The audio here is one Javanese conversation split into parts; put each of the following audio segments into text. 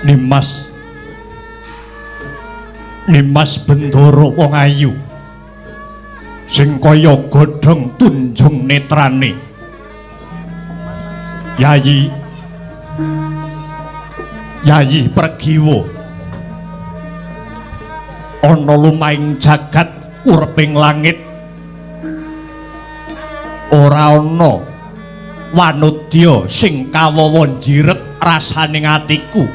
Nimas Bendoro wong ayu sing kaya godhong tunjung netrane. Yayi Pregiwa ana lumahing jagat uriping langit ora ana wanudya sing kawawa njirek rasaning atiku.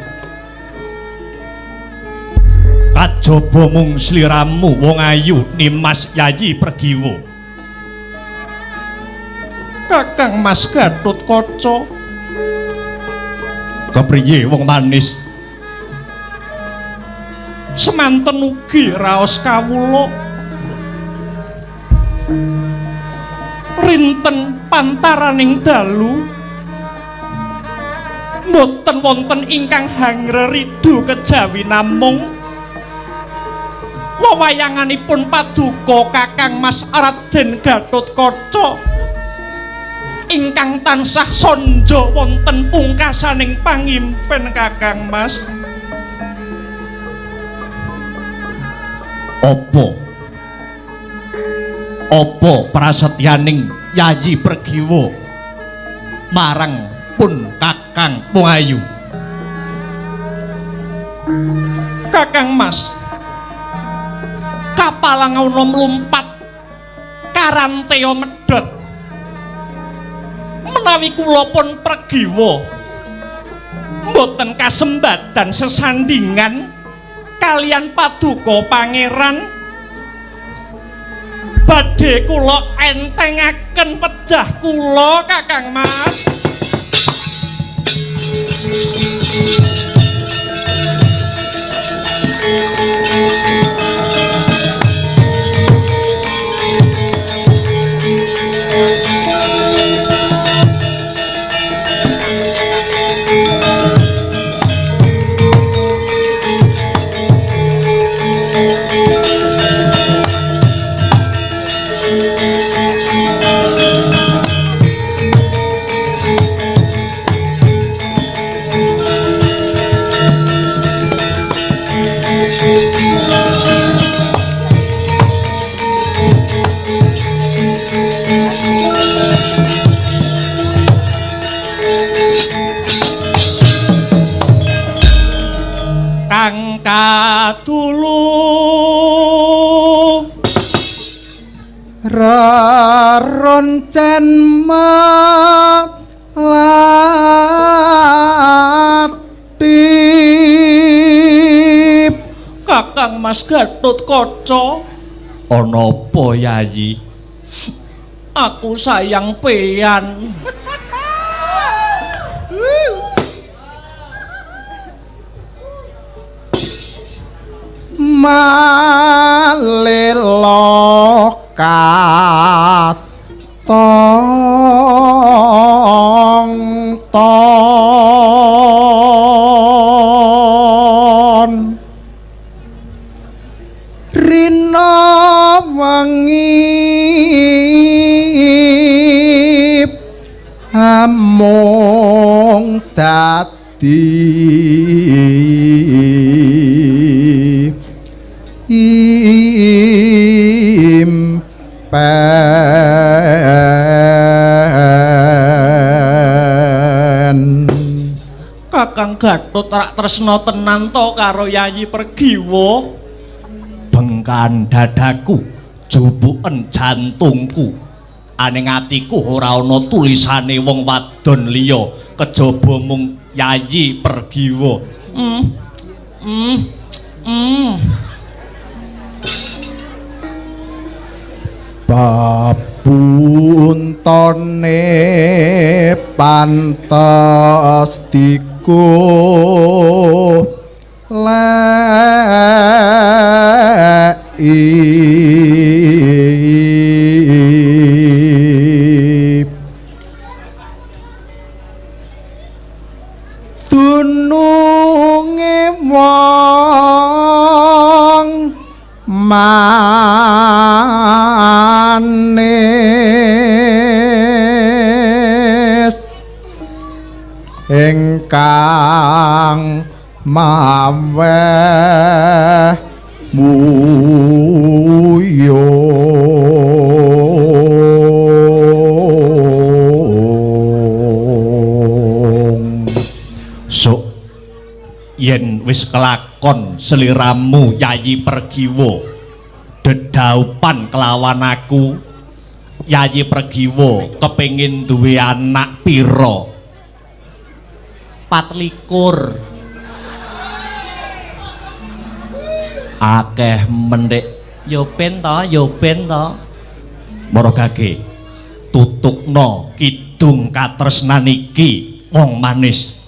Kajaba mung sliramu wong ayu Nimas Yayi Pregiwa. Kakang Mas Gatotkaca kepriye wong manis? Semanten ugi raos kawula rinten pantaraning dalu mboten wonten ingkang hangreridu kejawi namung wewayanganipun paduka Kakang Mas Raden Gatotkaca ingkang tansah sanja wonten pungkasaning pangimpen Kakang Mas. Apa prasetyaning Yayi Pregiwa marang pun Kakang wong ayu? Kakang Mas, kapalang ana mlumpat karanteo medhot menawi kula pun Pregiwa mboten kasembadan sesandingan kalian paduka pangeran badhe kula entengaken pejah kula Kakang Mas. Kang katulu raroncen melatip. Kakang Mas Gatotkaca, ana apa Yayi? Aku sayang peyan. Malelokat tong rina wengi amung dadi impen. Kakang Gatot rak tresna tenan to karo Yayi Pregiwa. Bengkan dadaku, jubuken jantungku. Aning atiku ora ana tulisane wong wadon liya kejaba mung Yayi Pregiwa. Babuntone pantes diku dununge wong manis ingkang maweh muyung sok yen wis kelakon seliramu Yayi Pergiwo dedaupan kelawan aku Yayi Pergiwo kepengin duwe anak pira 24 akeh mendek yo ben to Mara Gage tutukno kidung katresnan iki wong manis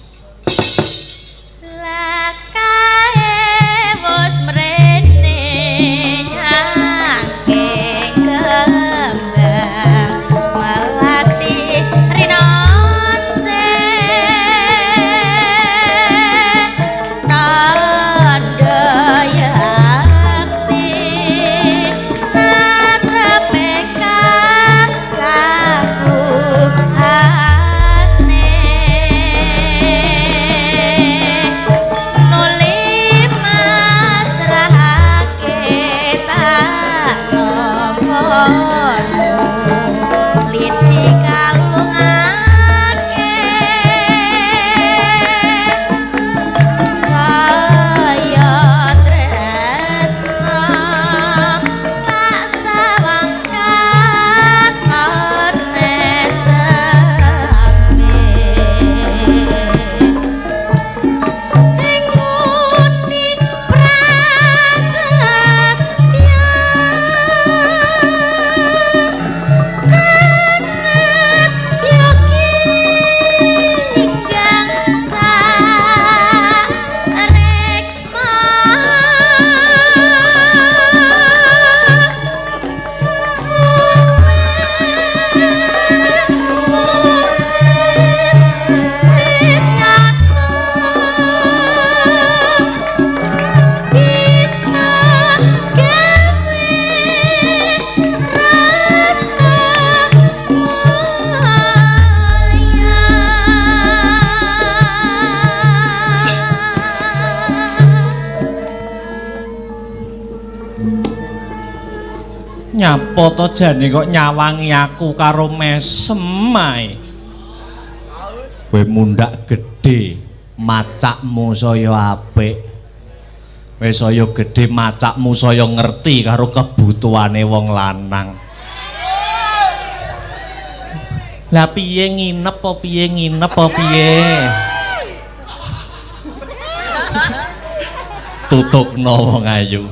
nyapa to jane kok nyawangi aku karo mesem ae kowe mundak gedhe macakmu saya apik wis saya gedhe macakmu saya ngerti karo kebutuhane wong lanang lah piye nginep apa piye tutukno wong ayu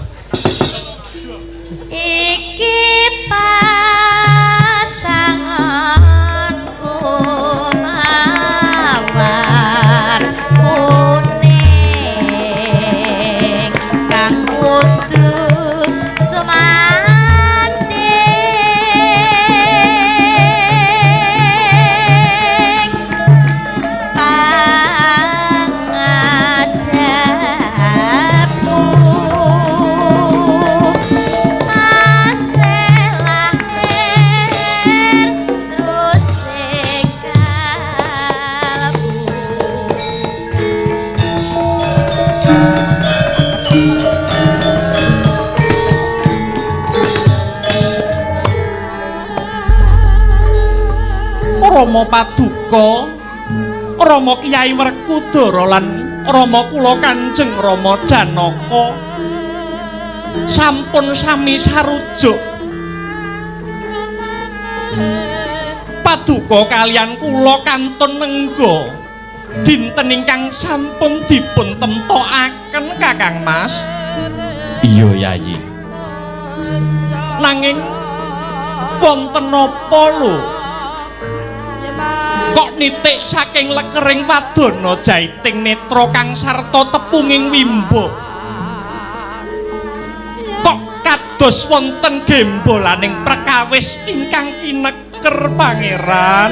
Rama Paduka Rama Kyai Werkudara lan Rama kula Kanjeng Rama Janaka sampun sami sarujuk Paduka kalian kula kantun nengga dinten ingkang sampun dipun temtokaken Kakang Mas iya Yayi nanging wonten napa lho kok nitik saking lekering wadana jaiting netra kang sarta tepunging wimbo kok kados wonten gembolaning perkawis ingkang kineker pangeran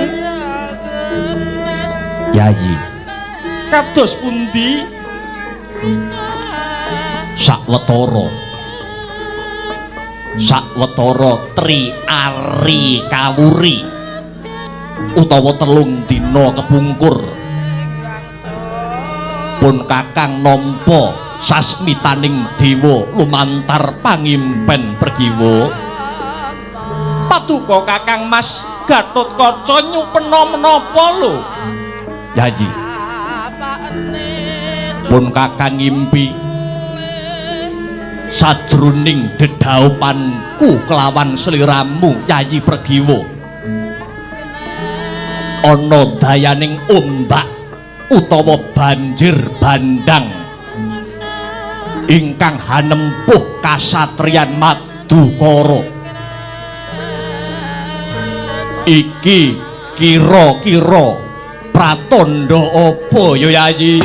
Yayi kados pundi sakwetara tri ari kawuri utawa telung dina kepungkur pun kakang nampa sasmitaning dewa lumantar pangimpen pergiwa. Paduka kakang Mas Gatotkaca nyupena menapa lho? Yayi. Pun kakang ngimpi sajroning dedaupanku kelawan sliramu Yayi Pregiwa. Ana dayaning ombak utawa banjir bandang ingkang hanempuh kasatriyan Madukara. Iki kira-kira pratandha apa ya Yayi?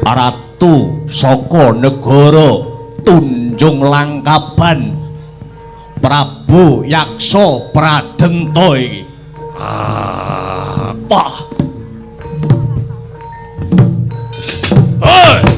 Ratu saka negara Tunjung Langkaban Prabu Yaksa Pradenta iki. Apa? Hei!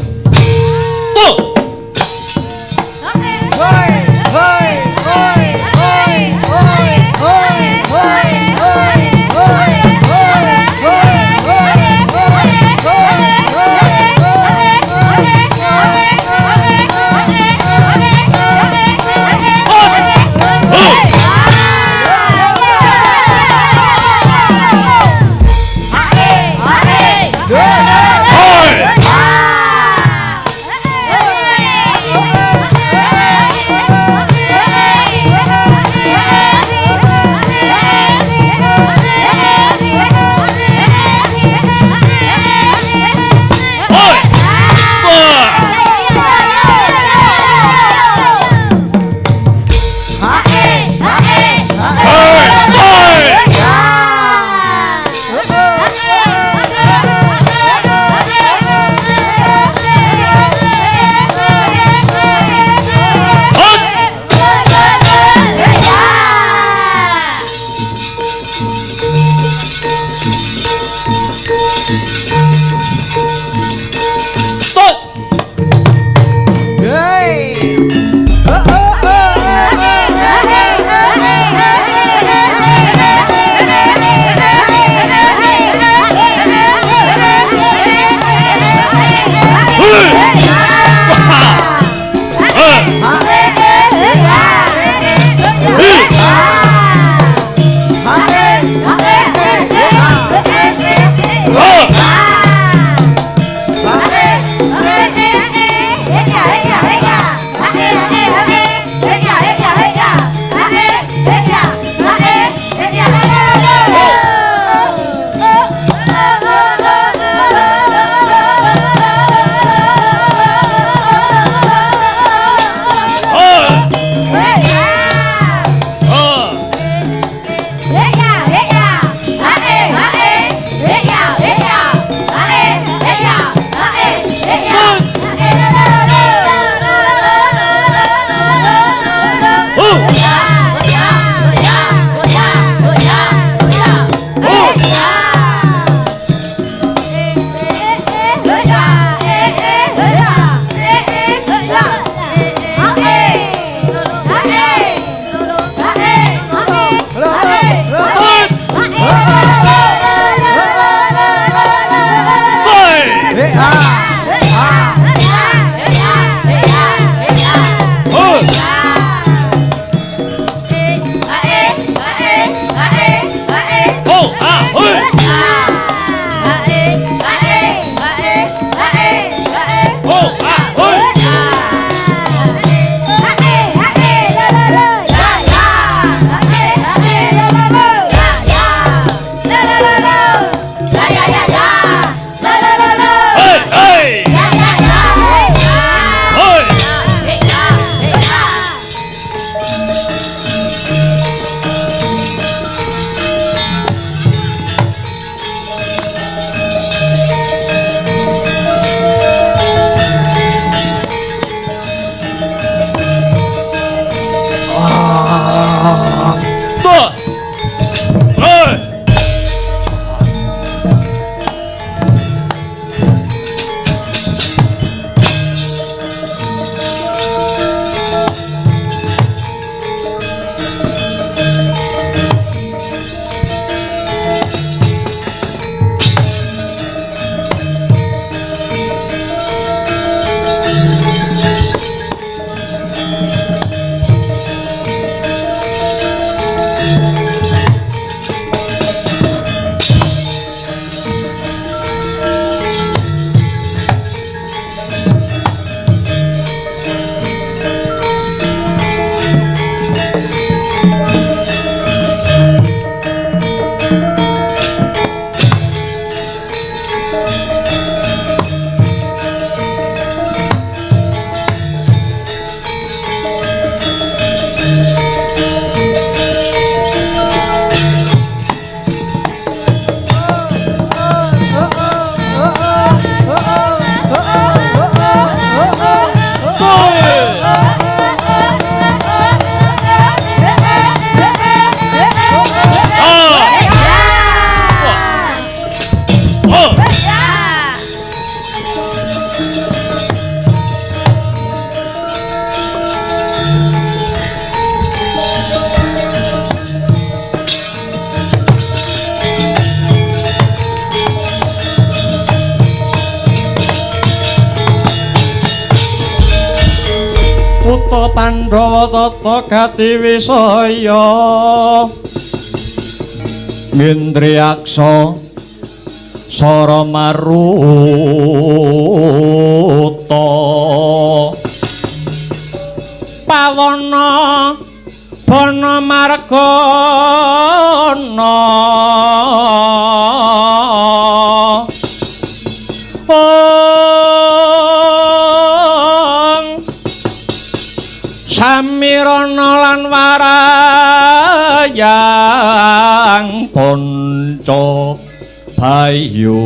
Pandhawa tata gati wisaya Ngendriyaksa Sara Maruta Pawana Bana Margana Samirana lan warayang Ponco Bayu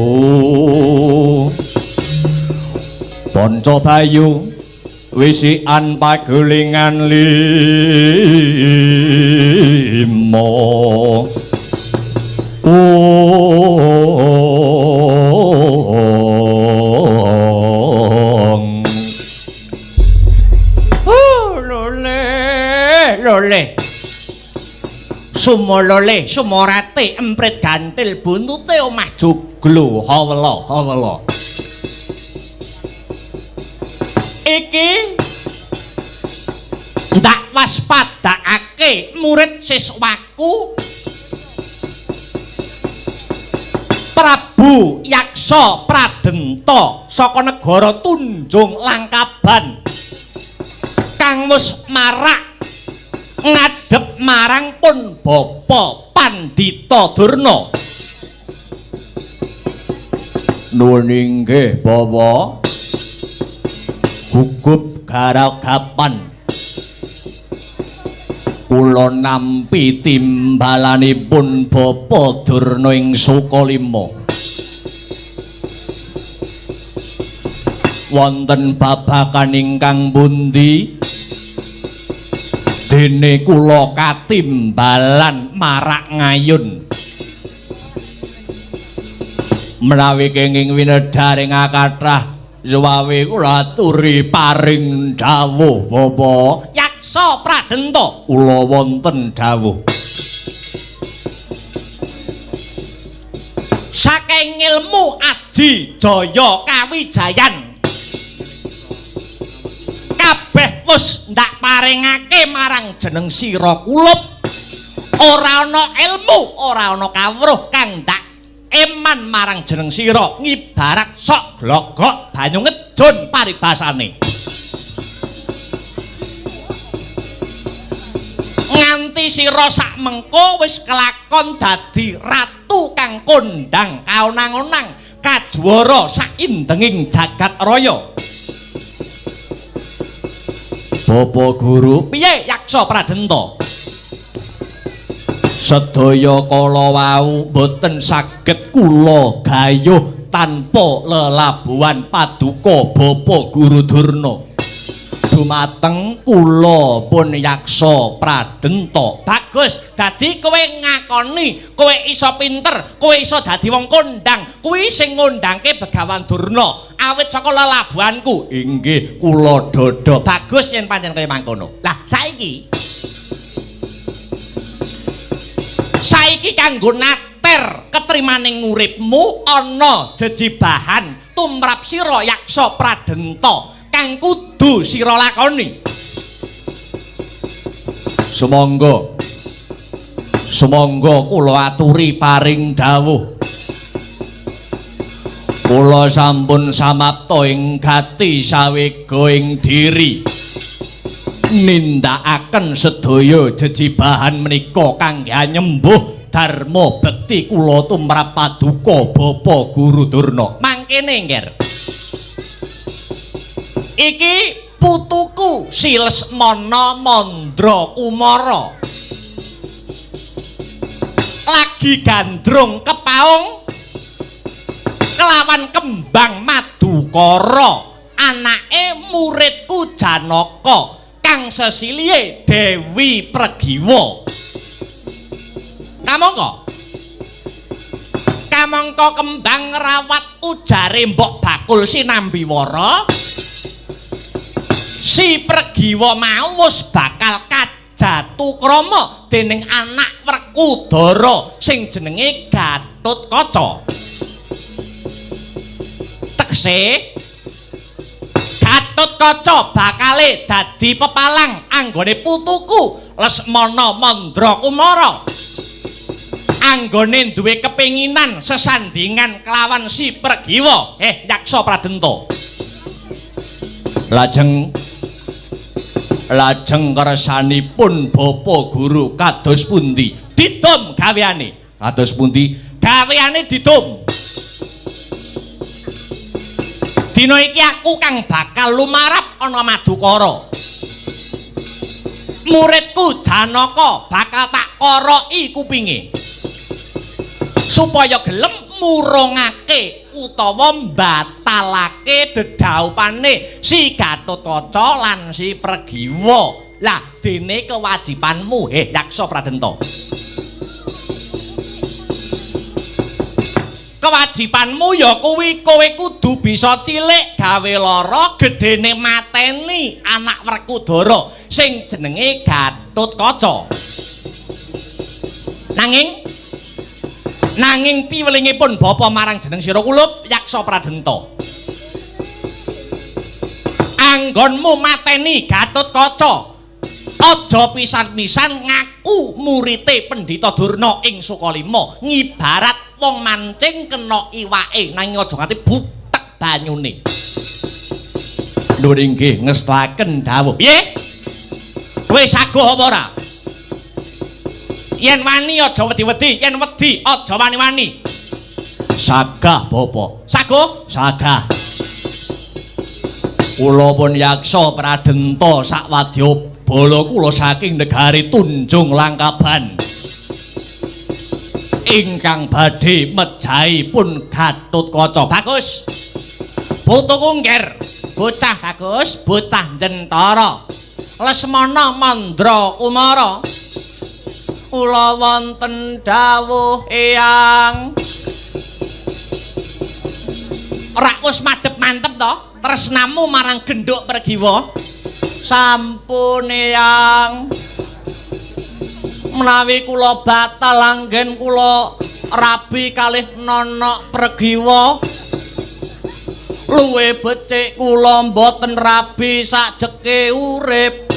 Ponco Bayu wisikan pagelingan limo lole sumolole sumorate emprit gantil buntute omah joglo hawala iki ndak waspadakake murid siswaku Prabu Yaksa Pradenta saka negara Tunjung Langkaban kang wis marak ngadhep marang pun Bapa Pandhita Durna. Nuwun inggih Bapak. Gugup garagapan kula nampi timbalanipun Bapa Durna ing Sukalima. Wonten babakan ingkang pundi dene kula katimbalan marak ngayun menawi kenging winedaring kathah suwawe kula aturi paring dawuh Bapak Yaksa Pradenta kula wonten dawuh saking ilmu aji jaya kawijayan kabeh wis ndak paringake marang jeneng sira kulup ora ana ilmu ora ana kawruh kang ndak eman marang jeneng sira ngibarat sok glogok banyu ngejun paribasane nganti sira sak mengko wis kelakon dadi ratu kang kondang kaonang-onang kajwara saindenging jagat raya. Bapak Guru, piye Yaksa Pradenta? Sedaya kala wau boten saged kula gayuh tanpa lelabuhan paduka Bapak Guru Durna. Dumateng kula pun Yaksa Pradenta. Bagus, dadi kowe ngakoni kowe iso pinter, kowe iso dadi wong kondang, kuwi sing ngundangke Begawan Durna. Awit saka lelabuhanku inggih kula dodo. Bagus yen pancen kaya mangkono. Lah saiki kanggo nater ketrimaning uripmu ana jejibahan tumrap sira Yaksa Pradenta kang kudu sira lakoni. Sumangga kula aturi paring dawuh. Kula sampun samapta ing gati sawega ing diri nindakaken sedaya jejibahan menika kangge nyembuh dharma bekti kula tumrap paduka Bapa Guru Durna. Mangkene ngger iki putuku si Lesmana Mandra Kumara lagi gandrung kepaung kelawan kembang Madukara anake muridku Janaka kang sesilihe Dewi Pregiwa. Kamangka kembang rawat ujare Mbok Bakul Sinambiwara si Pregiwa mau wis bakal kajatukrama dening anak Werkudara sing jenenge Gatotkaca. Tekse Gatotkaca bakale dadi pepalang anggone putuku Lesmana Mandrakumara. Anggone duwe kepinginan sesandingan kelawan si Pregiwa. Yaksa Pradenta. Lajeng kersanipun Bapa Guru kados pundi? Didom gaweane. Kados pundi? Gaweane didom. Dina iki aku kang bakal lumarap ana Madukara. Muridku Janaka bakal tak koroki kupinge. Supaya gelem murungake utawa mbatalake dedhaupane si Gatotkaca lan si Pregiwa. Lah dene kewajibanmu Yaksa Pradenta. Kewajibanmu ya kuwi kowe kudu bisa cilik gawe lara gedene mateni anak Werkudara sing jenenge Gatotkaca. Nanging piwelingipun Bapa marang jeneng sira kulup Yaksa Pradenta. Anggonmu mateni Gatotkaca. Aja pisan-pisan ngaku murite Pendhita Durna ing Sukalima, ngibarat wong mancing kena iwake nanging aja nganti butek banyune. Lho inggih ngestaken dawuh. Piye? Kowe saguh apa ora? Yen wani aja wedi-wedi, yen wedi aja wani-wani. Sagah Bapa. Saguh? Sagah. Kula pun Yaksa Pradenta sakwadya bala kula saking negari Tunjung Langkaban. Ingkang badhe mejahi pun Gatotkaca. Bagus. Putuku ngger. Bocah bagus, bocah jentara. Lesmana Mandrakumara. Kula wonten dawuh eyang. Ora wis madhep mantep to? Tresnamu marang genduk Pregiwa. Sampun eyang. Menawi kula batal anggen kula rabi kalih Nana Pregiwa. Luwih becik kula mboten rabi sajeke urip.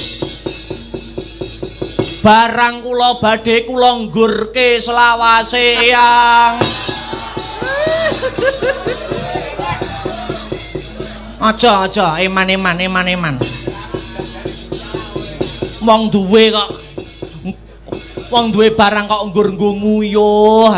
Barang kula badhe kula nggurke selawase eyang. Aja eman-eman. Wong duwe barang kok nggur-nggo nguyuh.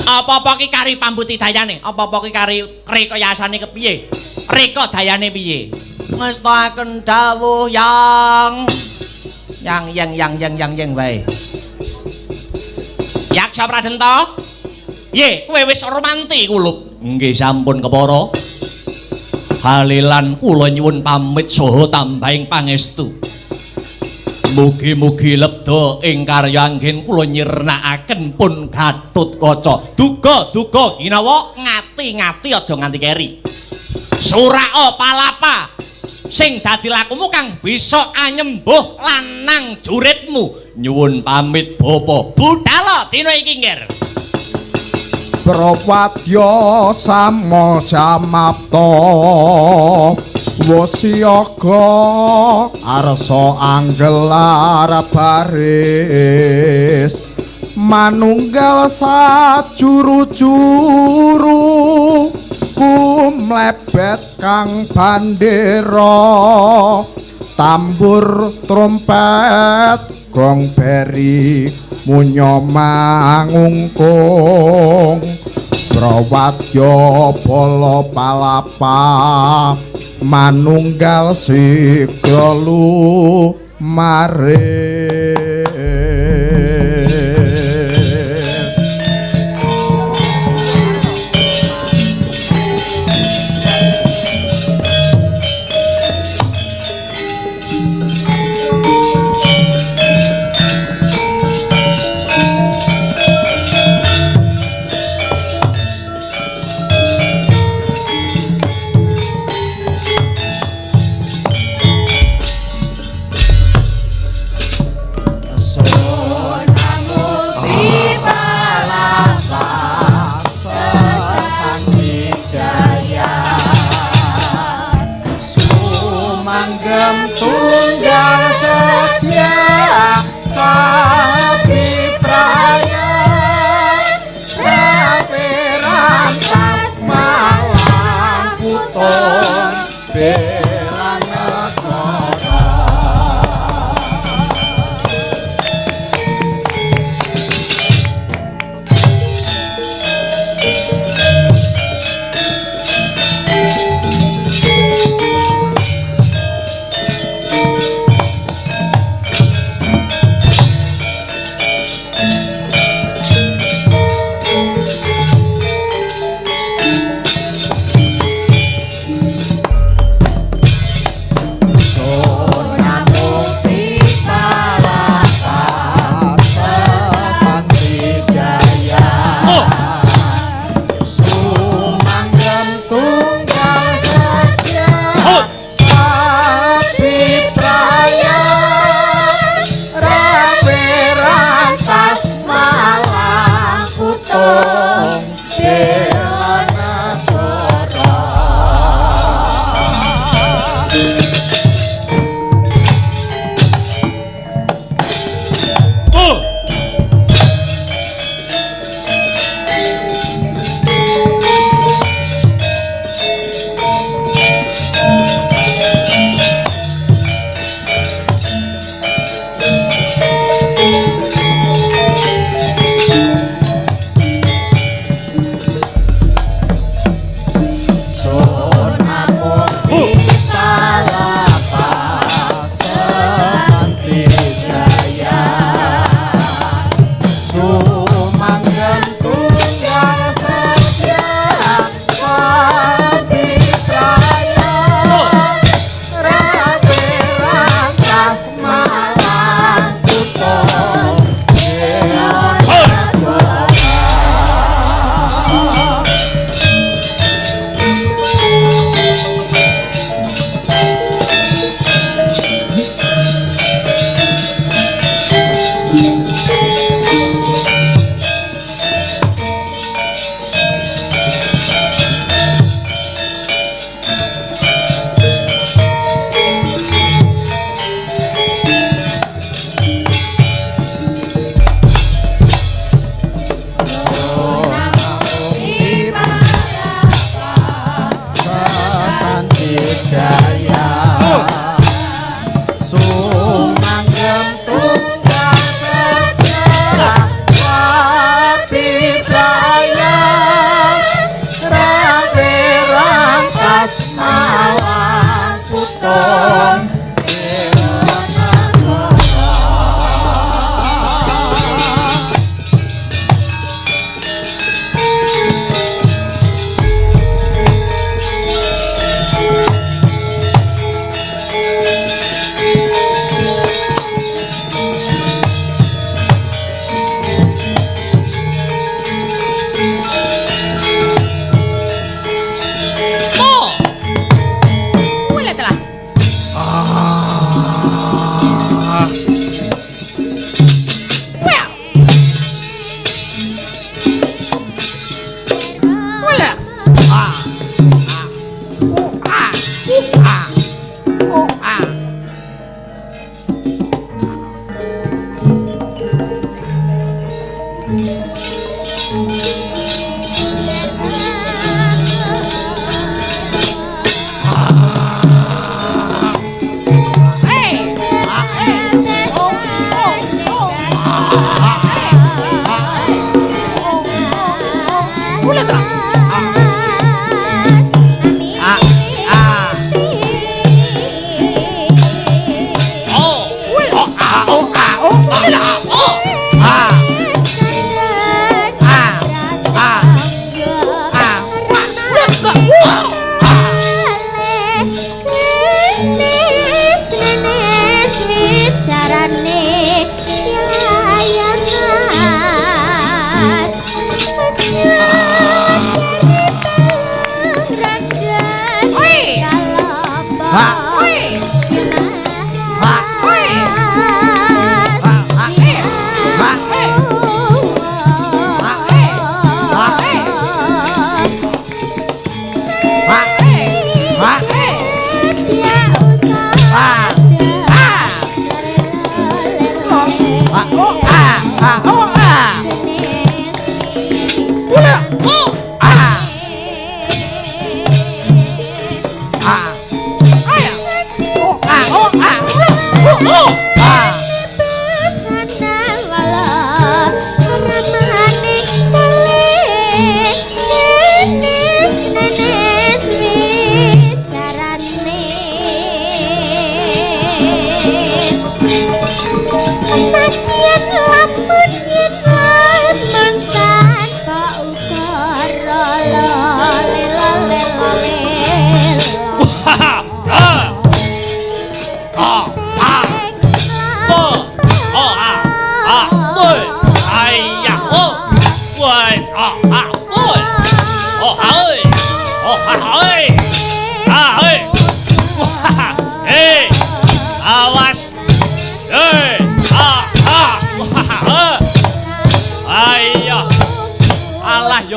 Apa-apa ki kari pambuti dayane? Apa-apa ki kari rekayasane kepiye? Reka dayane piye? Ngestaken dawuh yang wae. Yaksa Pradenta. Ye, kowe wis romanti kulup. Nggih sampun kepara. Halilan kula nyuwun pamit saha tambahing pangestu. Mugi-mugi lebda ing karya anggen kula nyirnakaken pun Gatotkaca. Duga-duga ginawa ngati-ngati aja nganti keri. Suraka palapa sing dadi lakumu kang bisa anyembuh lanang juritmu. Nyuwun pamit Bapa. Budhal dina iki ngger. Prawadya sama samapta wasyaga arsa anggelar baris manunggal sajuru-juru kumlebet kang bandera tambur trompet gong beri munyo mangungkung prawadya bala palapa manunggal sigra lumaris.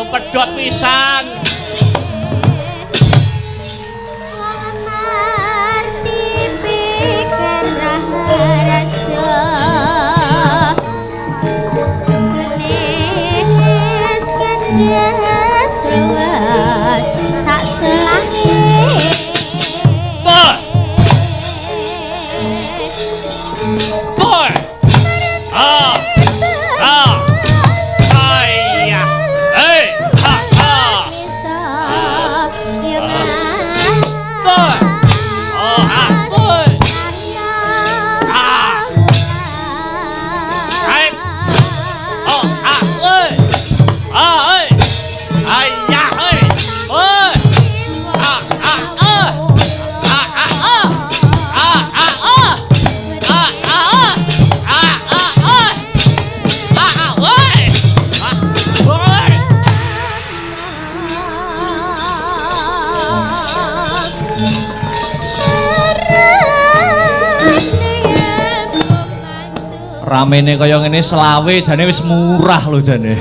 Pedhot pisan. Ramene kaya ngene selawe jane wis murah lho jane.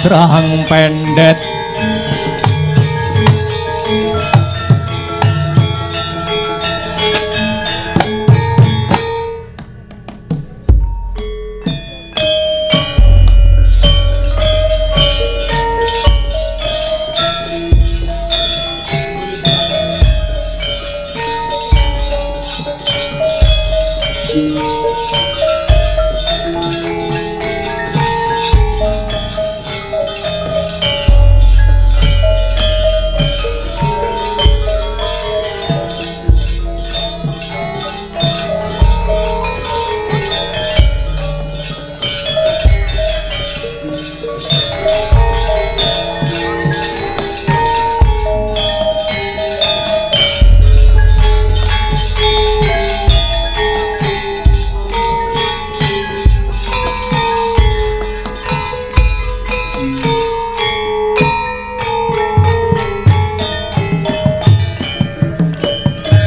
Ladrang pendet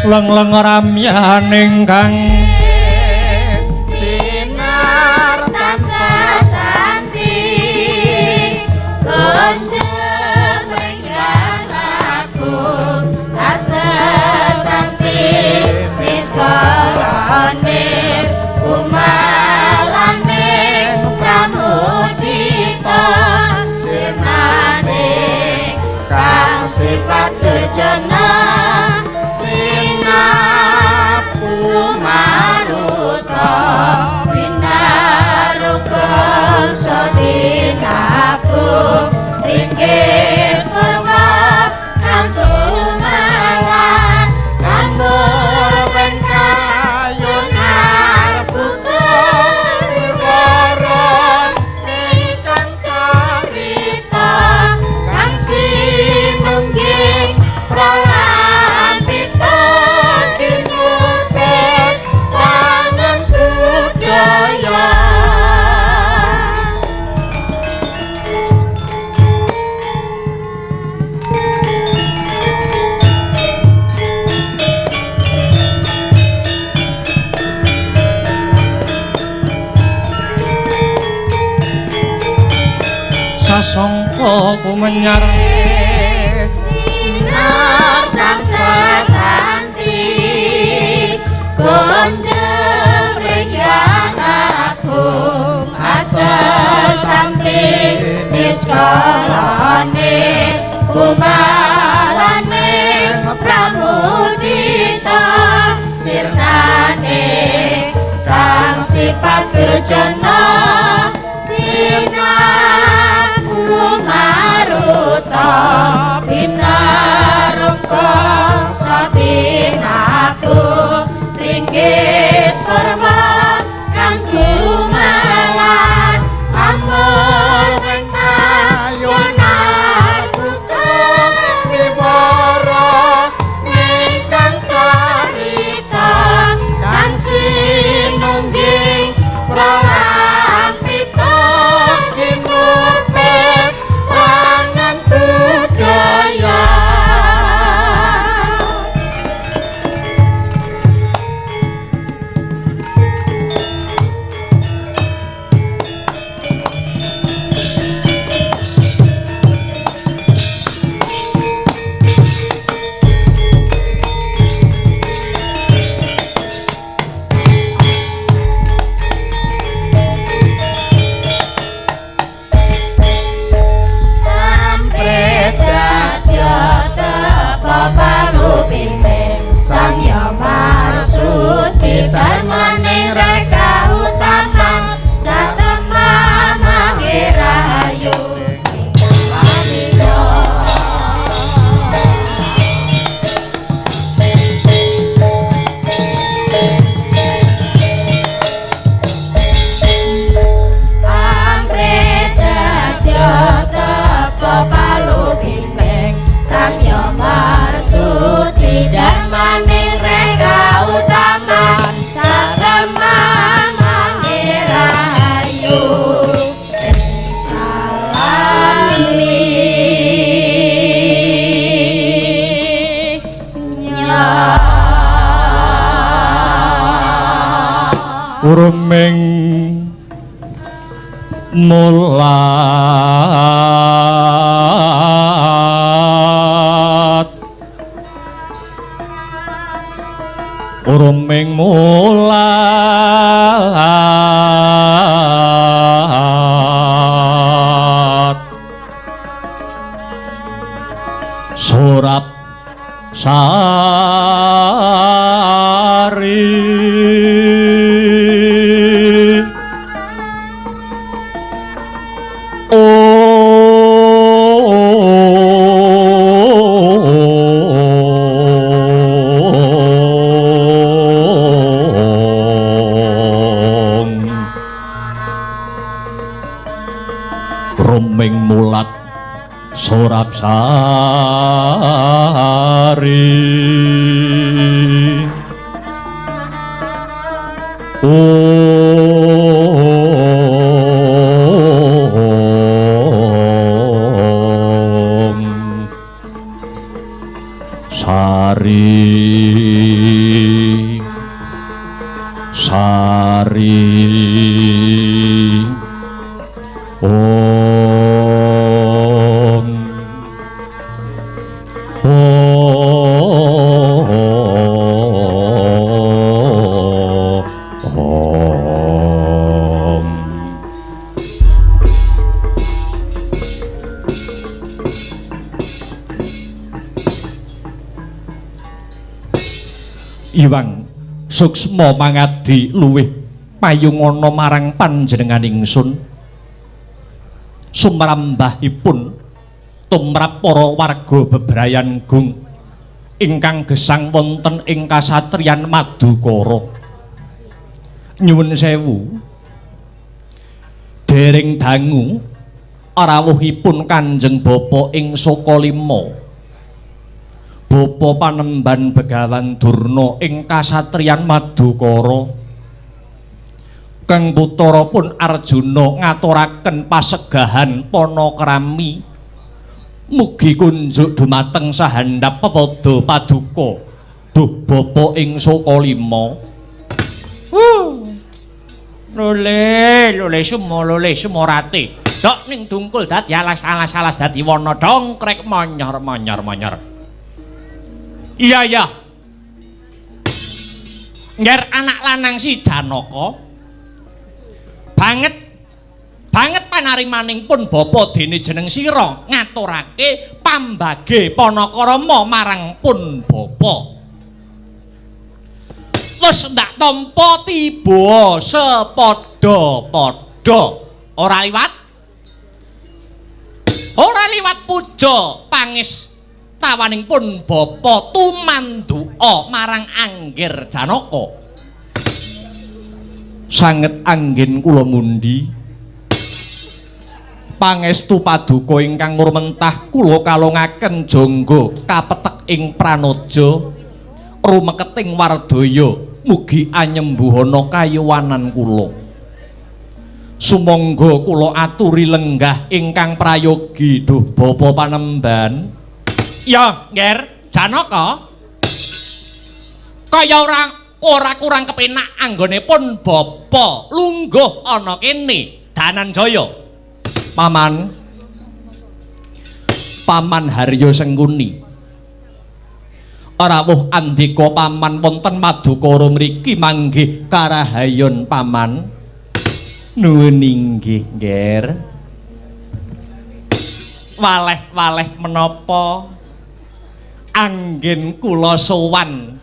leng-leng ramyan ingkang sinar tansah santi prasangka kumenyar sinar tansah santi konjem regang agung asas santi niskalane kumalane pramudita sirnane kang sifat durjana sinar maruta binarungka satinaku ringgit perwa kang gumalan amor pentayonar buka wibara ingkang carita kang sinungging pralampita kinupet wangan budaya sang yamar suti darmaning reka utaman satema mangirayu salamika ampreta jata papalubining sang yamar suti darmaning reka utaman satema mangirayu salami urming mulat urming mulat surap sari ruming mulat surap sari sari Iwang suksma mangadi luwih payungana marang panjenengan ingsun sumrambahipun tumrap para warga bebrayan gung ingkang gesang wonten ing kasatriyan Madukara nyuwun sewu dereng dangu rawuhipun Kanjeng Bapa ing Sokalima Bapa Panemban Begawan Durna ing kasatriyan Madukara kang putra pun Arjuna ngaturaken pasegahan panakrami mugi kunjuk dumateng sahandhap pepada paduka duh Bapa ing Sokalima lole semorate Dok ning dungkul dadi alas dadi wana dongkrek monyor. Iya. Ngger anak lanang si Janaka. Banget panarimaning pun bapa dene jeneng sira ngaturake pambage Panakarama marang pun bapa. Wis ndak tampa tiba sepadha-padha ora liwat puja pangis tawaning pun bapa tumanduka marang Angger Janaka. Sanget anggen kula mundi pangestu paduka ingkang ngurmentah kula kalongaken jangga kapetek ing pranaja rumeketing wardaya mugi anyembuhana kayuwanan kula. Sumangga kula aturi lenggah ingkang prayogi duh Bapa Panemban. Ya, Ngger Janaka. Kaya ora kurang kepenak anggone pun bapa lungguh ana kene Dananjaya. Paman Harya Sengkuni. Rawuh andika paman wonten Madukara mriki manggih karahayon paman. Nuwun inggih, Ngger. Waleh menapa anggen kula sowan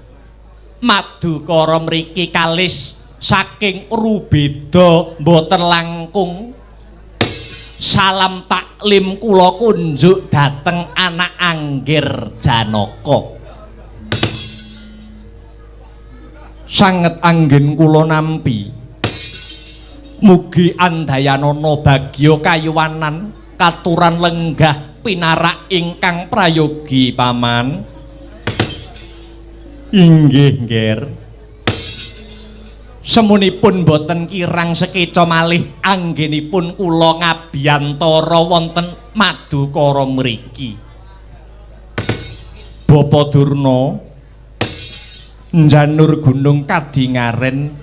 Madukara mriki kalis saking rubeda mboten langkung. Salam taklim kula kunjuk dhateng anak Angger Janaka. Sanget anggen kula nampi mugi andayanana bagya kayuwanan katuran lenggah pinarak ingkang prayogi paman. Inggih, Ngger. Semunipun boten kirang sekeca malih anggenipun kula ngabiyantara wonten Madukara mriki. Bapa Durna njanur gunung Kadingaren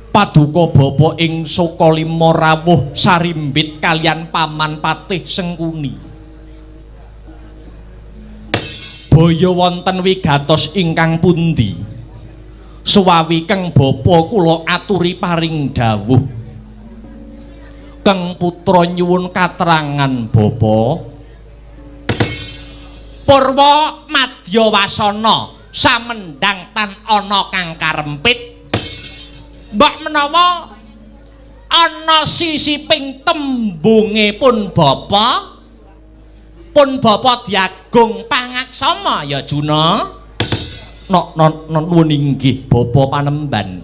paduka bapa ing Sukalima rawuh sarimbit kalian paman Patih Sengkuni. Baya wonten wigatos ingkang pundi? Suwawi keng bapa kula aturi paring dawuh. Keng putra nyuwun katerangan bapa. Purwa Madyawasana samendang tan ana kang karempit. Mbak menawa ana sisiping tembunge pun bapa diagung pangaksama ya Juna. Nuwun inggih Bapa Panemban.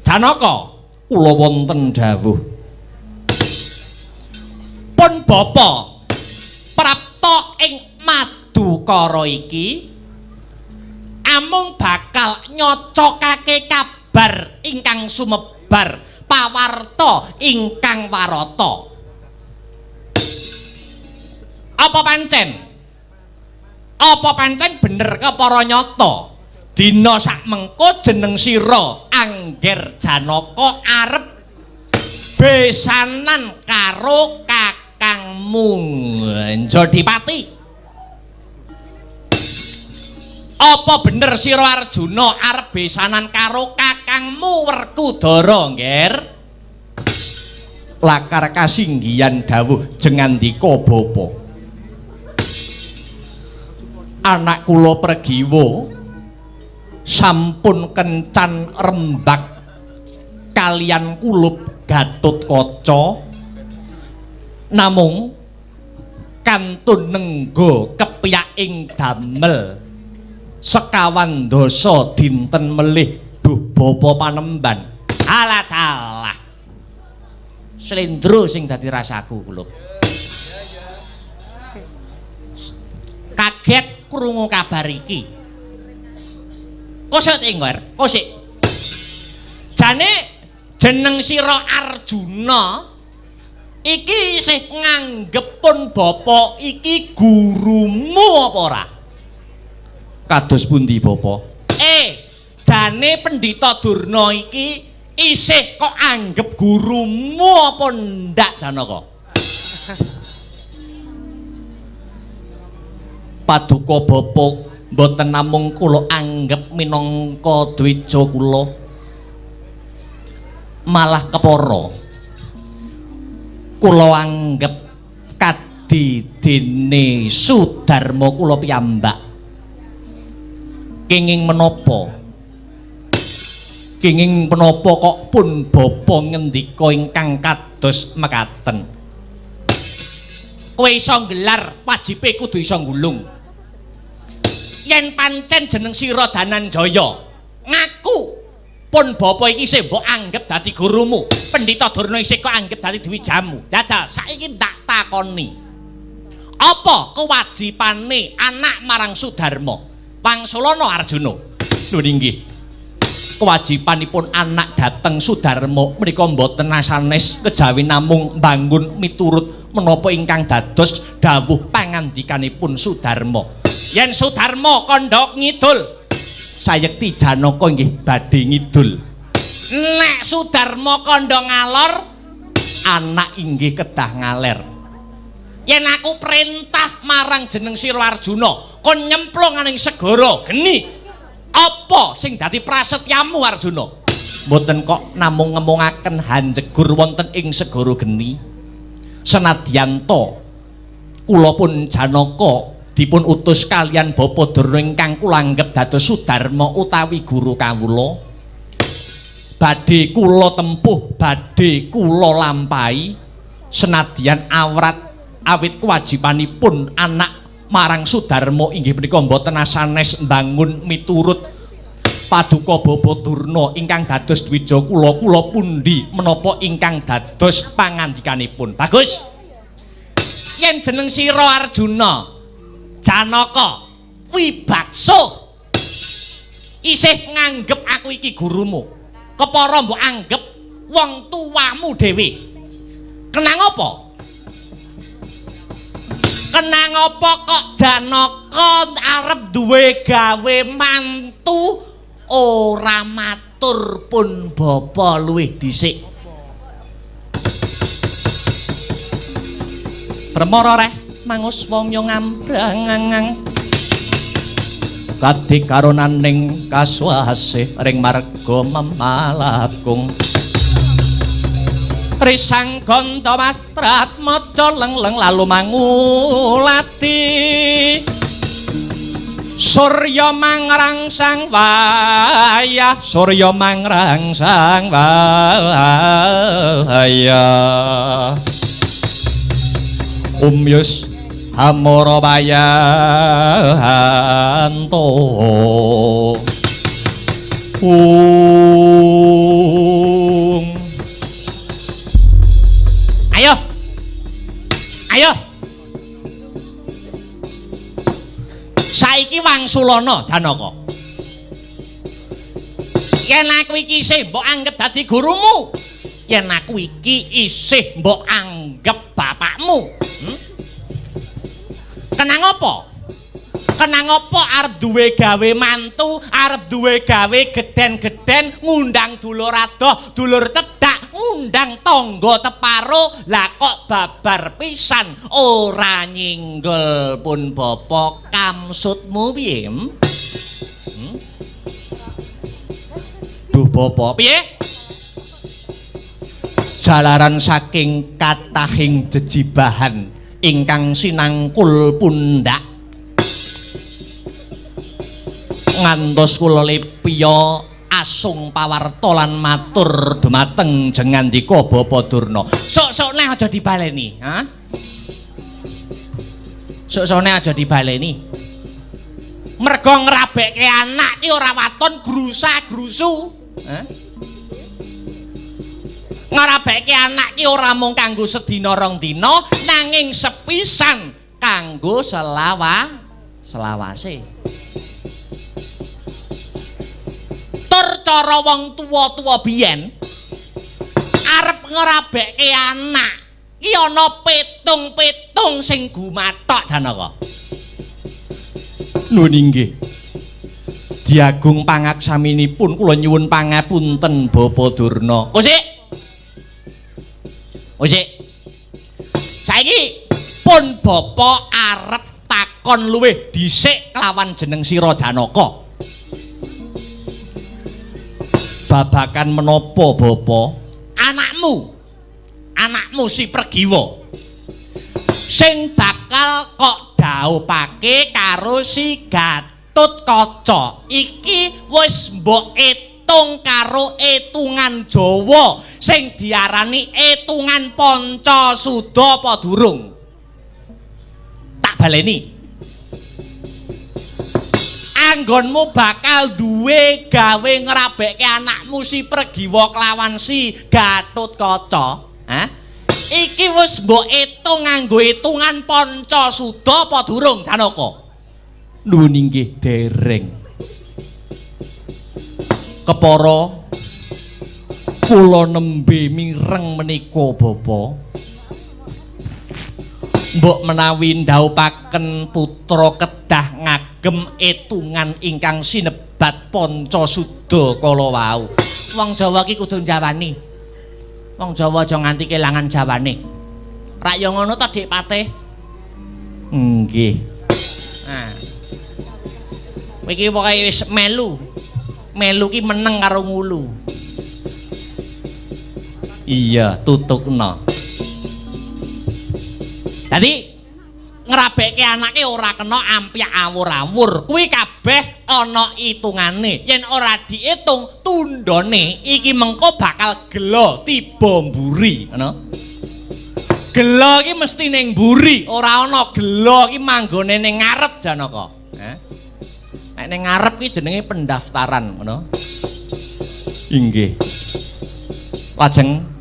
Janaka kula wonten dawuh. Pun bapa prapta ing Madukara iki amung bakal nyocokake kabar ingkang sumebar pawarta ingkang warata. Apa pancen bener kepara nyata dina sakmengko jeneng sira Angger Janaka arep besanan karo kakangmu Jodipati. Apa bener sira Arjuna arep besanan karo kakangmu Werkudara, Ngger? Lakar kasinggihan dawuh jengandika bapa. Anak kula Pregiwa sampun kencan rembag kalian kulup Gatotkaca namung kantun nenggo kepyaking damel sekawan dasa dinten melih duh Bapa Panemban. Alah slendro sing dadi rasaku kulup. Kaget krungu kabar iki. Kosek Ngger, kosek. Jane jeneng sira Arjuna iki isih nganggep pun bapa iki gurumu apa ora? Kados pundi bapa? Jane Pendhita Durna iki isih kok anggap gurumu apa ndak Janaka? Paduka Bapa mboten namung kula anggap minangka dwija kula. Malah kepara kula anggap kadidene Sudarma kula piyambak. Kenging menapa? Kenging menapa kok pun bapa ngendika ingkang kados mekaten. Kowe iso nggelar, wajibe kudu iso nggulung. Yen pancen jeneng sira Dananjaya, ngaku pun bapa iki isih mbok anggap dadi gurumu. Pendhita Durna isih kok anggap dadi dwijamu. Jajal saiki tak takoni. Apa kewajibane anak marang Sudarma? Wangsulana Arjuna. Lho nggih. Kewajibanipun anak dhateng Sudarma menika mboten sanes kejawi namung mbangun miturut menapa ingkang dados dawuh pangandikanipun Sudarma. Yen Sudarma kandha ngidul, sayekti Janaka nggih badhe ngidul. Nek Sudarma kandha ngalor, anak inggih kedah ngaler. Yen aku perintah marang jeneng sira Arjuna, kon nyemplung ning segara geni, apa sing dadi prasetyamu Arjuna? Mboten kok namung ngemungaken hanjegur wonten ing segara geni. Senadyan to kula pun Janaka dipun utus kalian Bapa Durna ingkang kula anggep dados Sudarma utawi guru kawula. Badhe kula tempuh, badhe kula lampahi senadyan awit kewajibanipun anak marang Sudarma inggih menika mboten sanes mbangun miturut Paduka Bapa Durna ingkang dados dwija kula pundi menapa ingkang dados pangandikanipun. Bagus. Yen jeneng sira Arjuna Janaka Wibaksa isih nganggep aku iki gurumu, kepara mbok anggep wong tuamu dhewe. Kenang apa? Kenang apa kok Janaka arep duwe gawe mantu ora matur pun bapa luwih dhisik. Permara reh mangus wong yo ngambrang kadhi karonaning kaswasih ring marga memalakung risang ganta mastrat maca lengleng lalu mangulati surya mangrangsang wayah surya mangrangsang wayah umyus hamara bayanto ayo ayo saiki Wangsulana Janaka yen aku iki isih mbok anggap dadi gurumu, yen aku iki isih mbok anggap bapakmu. Kenang apa? Kenang apa arep duwe gawe mantu, arep duwe gawe geden-geden, ngundang dulur adoh, dulur cedhak, ngundang tangga teparo, lah kok babar pisan ora nyinggol pun bapa kamsutmu piye? Duh bapa, piye? Jalaran saking katahing jejibahan ingkang sinangkul pundak ngantos kula lepya asung pawarta lan matur dumateng jengandika Bapa Durna. Sok-sok nek aja dibaleni, ha? Sok-sok nek aja dibaleni. Mergo ngrabekke anak ki ora waton grusa-grusu, ha? Ngrabekke anak ki ora mung kanggo sedina rong dina nanging sepisan kanggo selawase. Tur cara wong tuwa-tuwa biyen arep ngrabekke anak ki ana petung-petung sing gumathok Janaka. Lho nggih. Diagung pangaksaminipun kula nyuwun pangapunten Bapa Durna. Kosik. Saiki pun Bapa arep takon luwih dhisik kelawan jeneng sira Janaka. Babakan menapa Bapa? Anakmu si Pergiwa sing bakal kok dhaupake karo si Gatotkaca iki wis mbok etung karo etungan Jawa sing diarani etungan Pancasuda apa durung? Tak baleni. Anggonmu bakal duwe gawe ngrabekke anakmu si Pergiwa kelawan si Gatotkaca. Hah? Iki wis mbok etung nganggo etungan Pancasuda apa durung Janaka? Nuwun inggih dereng. Kepara kula nembe mireng menika Bapa. Mbok menawi ndhaupaken putra kedah ngagem etungan ingkang sinebat Pancasuda kala wau. Wong Jawa ki kudu njawani. Wong Jawa aja nganti kelangan jawane. Rak yo ngono ta Dik Patih? Nggih. Nah. Iki pokoke wis melu. Melu ki meneng karo ngulu. Iya, tutukna. Dadi ngrabekke anake ora kena ampyak awur-awur. Kuwi kabeh ana itungane. Yen ora diitung tundone iki mengko bakal gelo tiba mburi, ngono. Gelo iki mesti ning mburi, ora ana gelo iki manggone ning ngarep Janaka. Nek ning ngarep iki jenenge pendaftaran, ngono. Inggih. Lajeng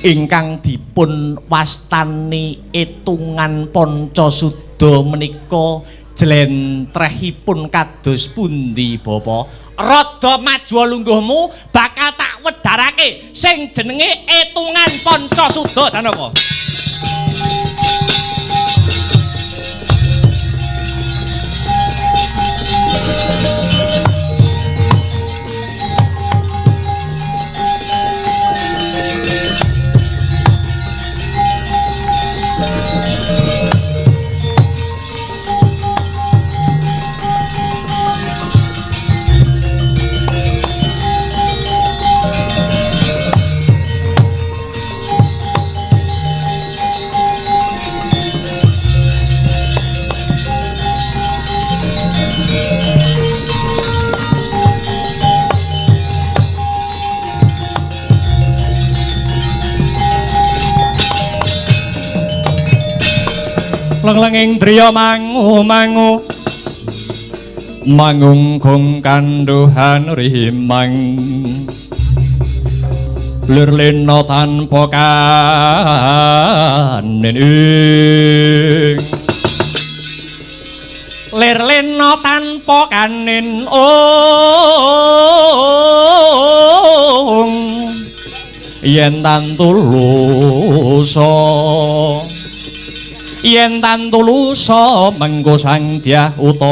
ingkang dipun wastani etungan Pancasuda menika jlentrehipun kados pundi Bapa? Rada maju lungguhmu bakal tak wedharake sing jenenge etungan Pancasuda Janaka. Lenglenging driya mangu-mangu mangungkung kanduhan rimang lirlena tanpa kanin lirlena tanpa kanin yen tantulusa yen tantulusa mengko sang dyah utama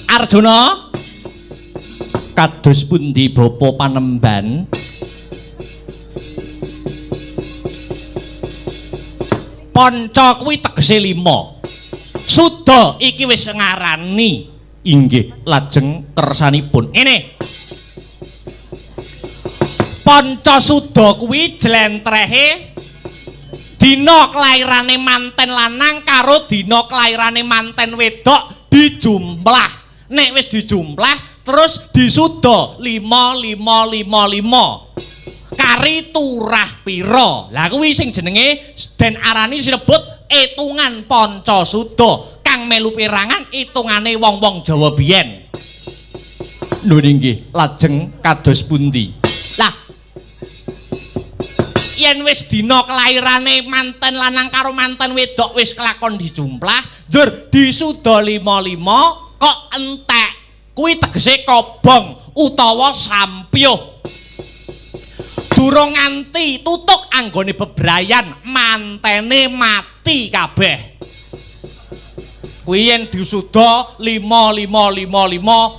Arjuna kados pundi Bapa Panembahan? Panca kuwi tegese 5. Suda iki wis ngarani. Inggih, lajeng kersanipun. Ngene. Pancasuda kuwi jlentrehe dina kelairane manten lanang karo dina kelairane manten wedok dijumplah. Nek wis dijumplah terus disuda 5 kari turah pira. Lah kuwi sing jenenge den arani sinebut etungan Pancasuda kang melu pirangan itungane wong-wong Jawa biyen. Lho nggih, lajeng kados pundi? Lah yen wis dina kelairane manten lanang karo manten wedok wis kelakon dijumplah, njur disuda 5 kok entek. Kuwi tegese kobong utawa sampyuh. Durung nganti tutuk anggone bebrayan mantene mati kabeh. Kuwi yen disuda 5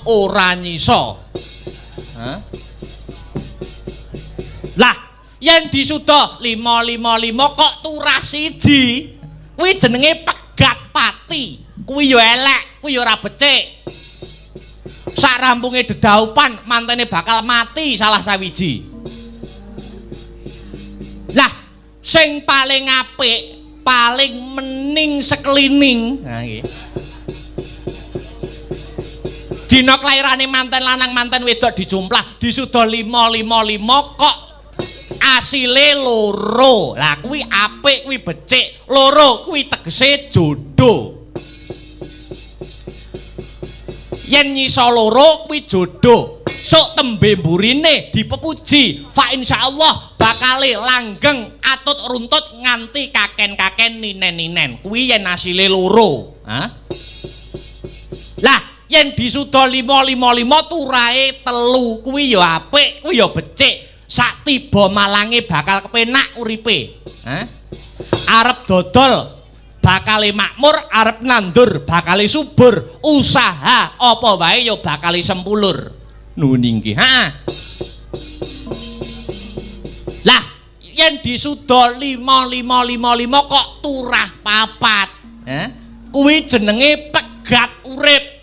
ora nyisa. Hah? Lah, yen disuda 5 kok turah siji. Kuwi jenenge pegat pati. Kuwi ya elek, kuwi ya ora becik. Sak rampunge dedaupan mantene bakal mati salah sawiji. Lah, sing paling apik, paling mening sekelining. Nah iki. Dina kelairane manten lanang manten wedok dijumplah disuda 5 kok asile loro. Lah kuwi apik, kuwi becik. Loro kuwi tegese jodoh. Yen nyisa loro kuwi jodoh. Sok tembe mburine dipepuji. Fa insyaallah bakale langgeng atut runtut nganti kaken-kaken ninen-ninen. Kuwi yen asile loro. Hah? Lah, yen disuda 5 turahe 3 kuwi ya apik, kuwi ya becik. Sak tiba malange bakal kepenak uripe. Hah? Arep dodol bakale makmur, arep nandur bakale subur, usaha apa wae ya bakale sempulur. Nuning nggih. Heeh. Lah, yen disuda 5 kok turah 4. Kuwi jenenge pegat urip.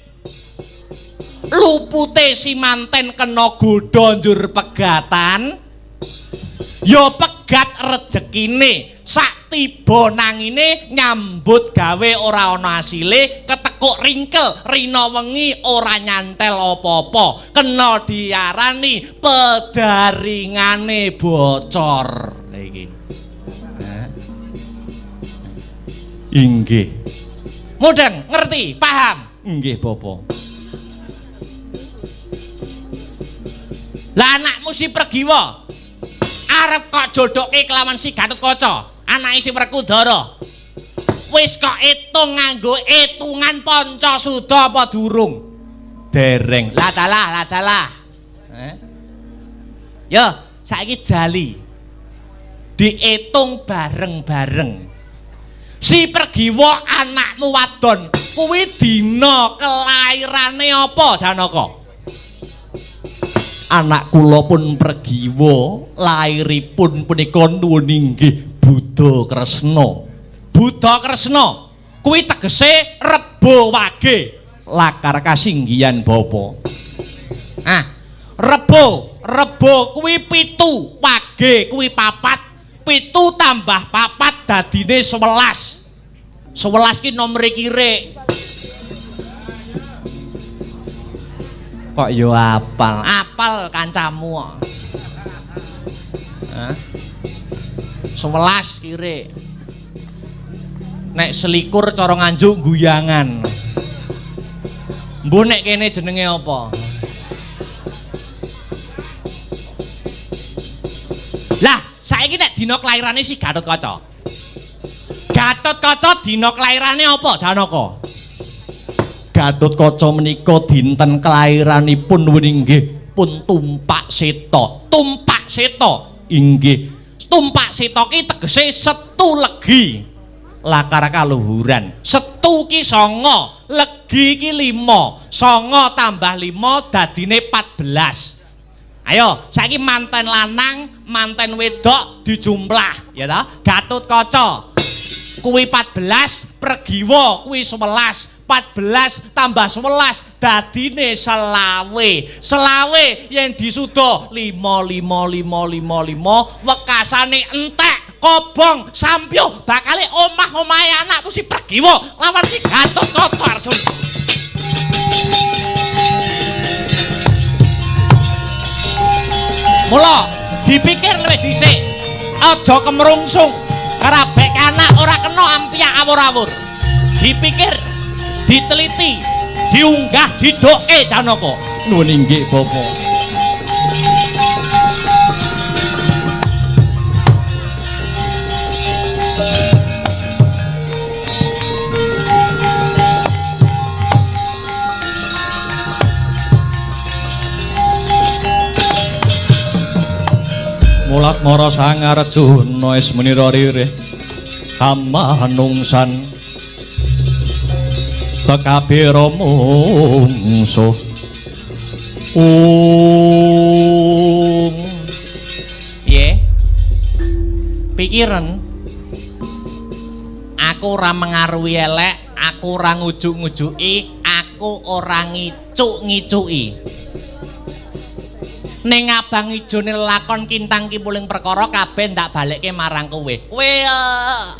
Lupute si manten kena godha njur pegatan. Ya pegat rejekine. Sak tiba nangine nyambut gawe ora ana asile, ketekuk ringkel, rina wengi ora nyantel apa-apa. Kena diarani pedaringane bocor. Lha iki. Inggih. Mudeng, ngerti, paham? Nggih, Bapak. Lah anakmu si Pergiwa arep kok jodoke kelawan si Gatotkaca, anake si Werkudara. Wis kok etung nganggo etungan Pancasuda apa durung? Dereng. Lah dalah. Yo, saiki jali. Diitung bareng-bareng. Si Pergiwa anakmu wadon, kuwi dina kelairane apa, Janaka? Anak kula pun Pergiwa, lairipun punika nuwun inggih Buddha Kresna. Buddha Kresna kuwi tegese Rebo Wage. Lakar kasinggihan Bapa. Rebo kuwi 7, Wage kuwi 4. 7 tambah 4 dadine 11. 11 ki nomere kirik. Kok yo apal kancamu kok. 11 kire. Nek selikur cara nganjuk guyangan. Mbuh nek kene jenenge apa? Lah, saiki nek dina kelairane si Gatotkaca. Gatotkaca dina kelairane apa, Janaka? Gatotkaca menika dinten kelairanipun nuwun inggih pun Tumpak Seta. Tumpak Seta inggih. Tumpak Seta ki tegese Setu Legi. Lakar kaluhuran. Setu ki 9, Legi ki 5. 9 tambah 5 dadine 14. Ayo, saiki manten lanang, manten wedok dijumplah, ya ta? Gatotkaca kuwi 14, Pergiwa kuwi 11. 14 tambah 11 dadine 20. 20 yen disuda 5 wekasane entek kobong sampyuh bakale omah-omahe anakku si Pergiwa lawan si Gatotkaca Arjuna. Mula dipikir luwih dhisik, aja kemrungsung. Karabek anak ora kena ampiak awur-awur. Dipikir, diteliti, diunggah, didoke Janaka. Nuwun inggih Bapak. Lakmara Sang Arjuna ismenira ririh kamanungsan tekabira mungsuh ye pikiran aku ora mengaruhi elek aku ora ngujuk-ngujuki aku ora ngicuk-ngicuki ning abang ijone lakon kintang kipuling perkara kabeh ndak balekke marang kowe. Kowe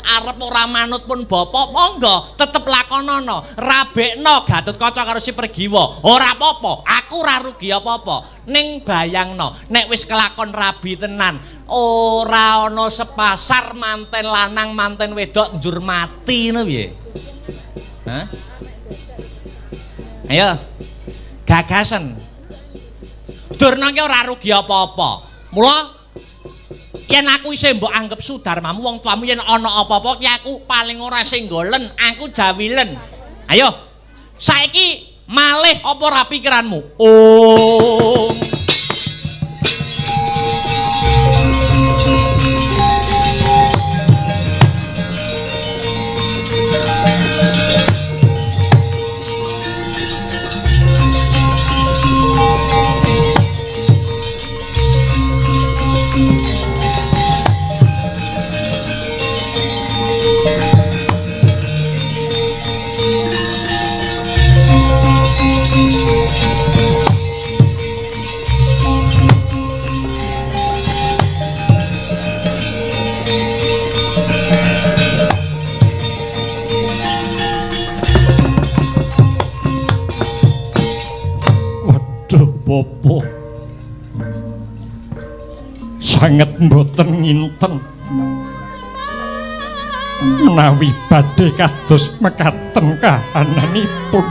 arep ora manut pun bapa monggo tetep lakonana. Rabekno Gatotkaca karo si Pergiwa. Ora apa-apa, aku ora rugi apa-apa. Ning bayangno nek wis kelakon rabi tenan, ora ana sepasar manten lanang manten wedok njur mati ngono piye? Hah? Ayo. Gagasan. Durna ki ora rugi apa-apa. Mula yen aku isih mbok anggap sudarmamu wong tuamu yen ana apa-apa ki aku paling ora senggolen, aku jawilen. Ayo. Saiki malih apa ora pikiranmu? Oh. Bopo sanget mboten nginten menawi badhe kados mekaten kahananipun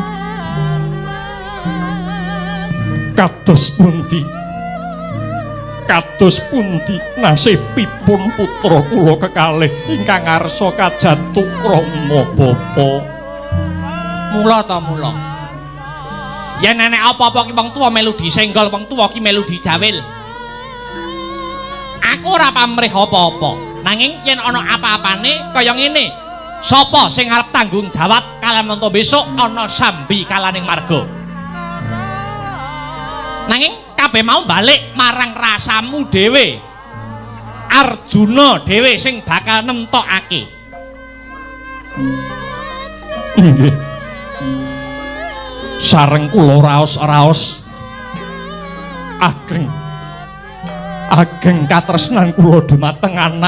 kados pundi nasibipun putra kula kekalih ingkang ngarsa kajantuk krama bapa mula yen nenek apa-apa ki wong tuwa melu disenggol, wong tuwa ki melu dijawil. Aku ora pamrih apa-apa. Nanging yen ana apa-apane kaya ngene, sapa sing arep tanggung jawab kalamanto besok ana sambi kalaning marga. Nanging kabeh mau balik marang rasamu dhewe. Arjuna dhewe sing bakal nemtokake. Nggih. Sareng kula raos-raos ageng katresnan kula dumateng anak